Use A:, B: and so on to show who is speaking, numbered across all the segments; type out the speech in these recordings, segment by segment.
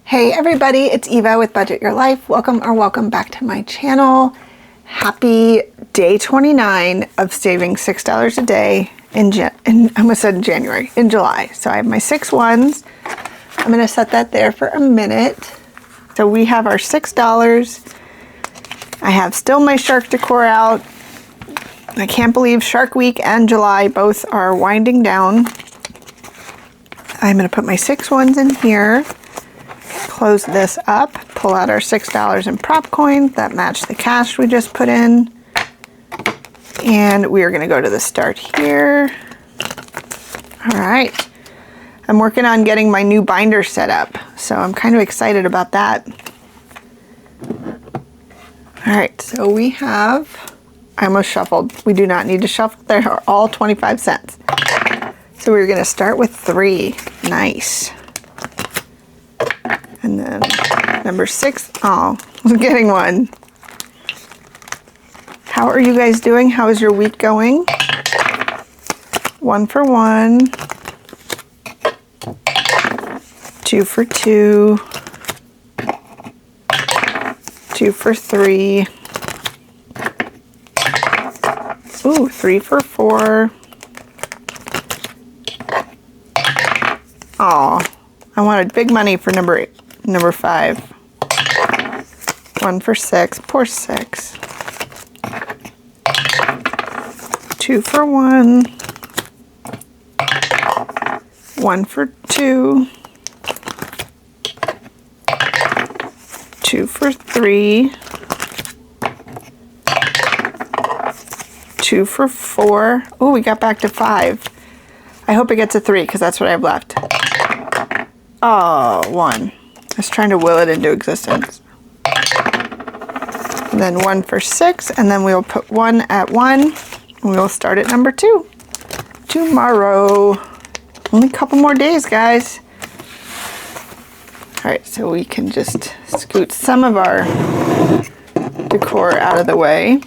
A: Hey everybody, it's Eva with Budget Your Life. Welcome back to my channel. Happy day 29 of saving $6 a day I almost said in January, in July. So I have my 6 ones. I'm gonna set that there for a minute. So we have our $6. I have still my shark decor out. I can't believe Shark Week and July both are winding down. I'm gonna put my 6 ones in here. Close this up, pull out our $6 in prop coins that match the cash we just put in. And we are gonna go to the start here. All right, I'm working on getting my new binder set up, so I'm kind of excited about that. All right, so we have, I almost shuffled. We do not need to shuffle, they are all 25 cents. So we're gonna start with 3, nice. And then number 6, oh, I'm getting one. How are you guys doing? How is your week going? 1 for 1. 2 for 2. 2 for 3. Ooh, 3 for 4. Oh, I wanted big money for number 5. 1 for 6. Poor 6. 2 for 1. 1 for 2. 2 for 3. 2 for 4. Oh, we got back to 5. I hope it gets a 3 because that's what I have left. Oh, 1. I was trying to will it into existence. And then 1 for 6, and then we'll put 1 at 1, and we'll start at number 2 tomorrow. Only a couple more days, guys. All right, so we can just scoot some of our decor out of the way.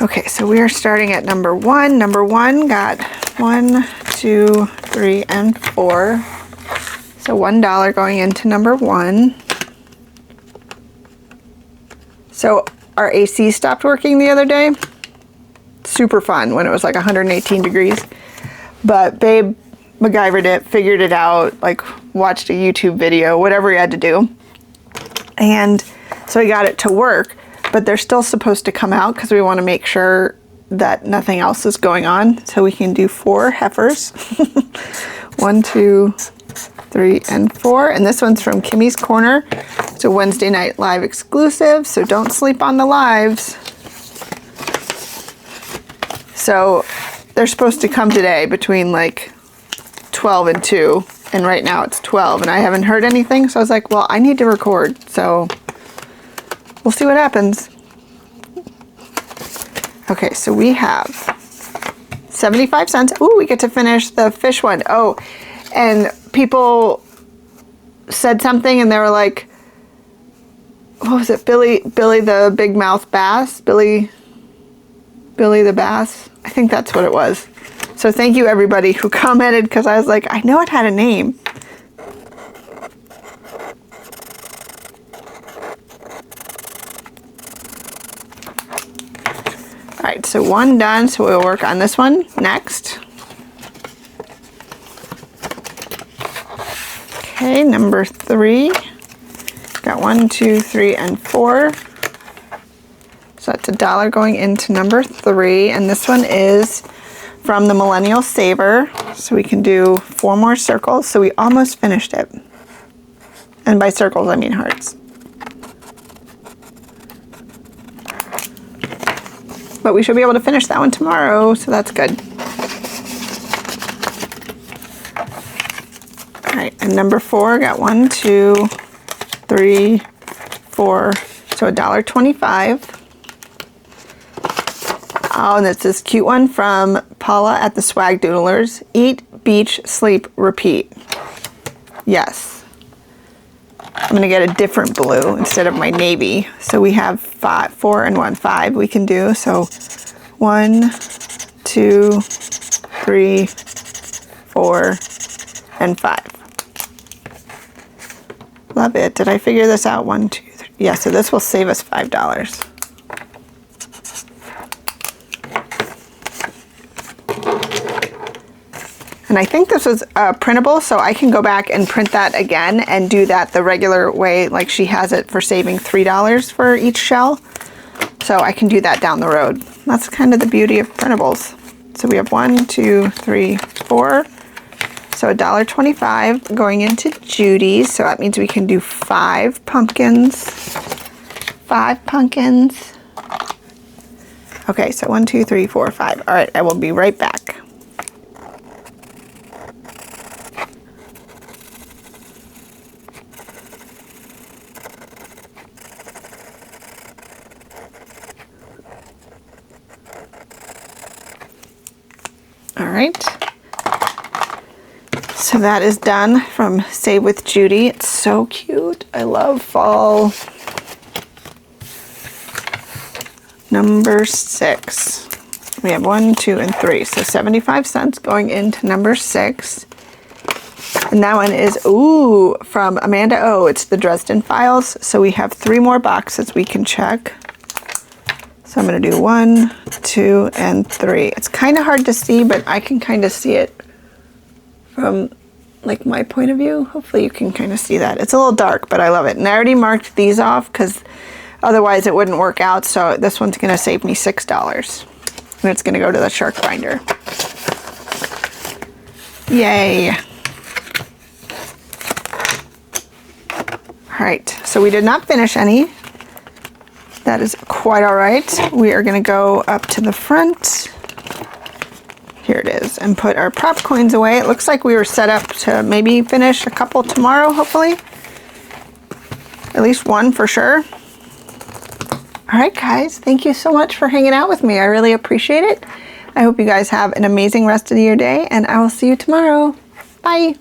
A: Okay, so we are starting at number 1. Number 1 got 1, 2, 3, and 4. So $1 going into number 1. So our AC stopped working the other day. Super fun when it was like 118 degrees. But Babe MacGyvered it, figured it out, like watched a YouTube video, whatever he had to do. And so he got it to work, but they're still supposed to come out because we want to make sure that nothing else is going on. So we can do 4 heifers. 1, 2, 3, and 4. And this one's from Kimmy's Corner. It's a Wednesday night live exclusive, so don't sleep on the lives. So they're supposed to come today between like 12 and 2, and right now it's 12 and I haven't heard anything, so I was like, well, I need to record, so we'll see what happens. Okay, so we have 75 cents. Ooh, we get to finish the fish one. Oh, and people said something and they were like, what was it? Billy the big mouth bass? Billy the bass? I think that's what it was. So thank you everybody who commented, because I was like, I know it had a name. All right, so 1 done, so we'll work on this one next. Okay, number 3. Got 1, 2, 3, and 4. So that's $1 going into number 3, and this one is from the Millennial Saver. So we can do 4 more circles. So we almost finished it. And by circles, I mean hearts. But we should be able to finish that one tomorrow, so that's good. All right, and number 4 got 1, 2, 3, 4, so $1.25. Oh, and it's this cute one from Paula at the Swag Doodlers. Eat, beach, sleep, repeat. Yes. I'm gonna get a different blue instead of my navy. So we have 5, 4, and 1, 5 we can do. So 1, 2, 3, 4, and 5. love it. Did I figure this out? 1, 2, 3. Yeah, so this will save us $5. And I think this was printable, so I can go back and print that again and do that the regular way, like she has it for saving $3 for each shell. So I can do that down the road. That's kind of the beauty of printables. So we have 1, 2, 3, 4. So $1.25 going into Judy's. So that means we can do 5 pumpkins. 5 pumpkins. Okay, so 1, 2, 3, 4, 5. All right, I will be right back. All right, so that is done from Save with Judy. It's so cute. I love fall. Number 6. We have 1, 2, and 3. So 75 cents going into number 6. And that one is, ooh, from Amanda O. It's the Dresden Files. So we have 3 more boxes we can check. So I'm going to do 1, 2, and 3. It's kind of hard to see, but I can kind of see it from like my point of view. Hopefully you can kind of see that. It's a little dark, but I love it. And I already marked these off because otherwise it wouldn't work out. So this one's going to save me $6. And it's going to go to the shark binder. Yay. All right, so we did not finish any. That is quite all right. We are going to go up to the front. Here it is, and put our prop coins away. It looks like we were set up to maybe finish a couple tomorrow, hopefully. At least one for sure. All right, guys, thank you so much for hanging out with me. I really appreciate it. I hope you guys have an amazing rest of your day, and I will see you tomorrow. Bye.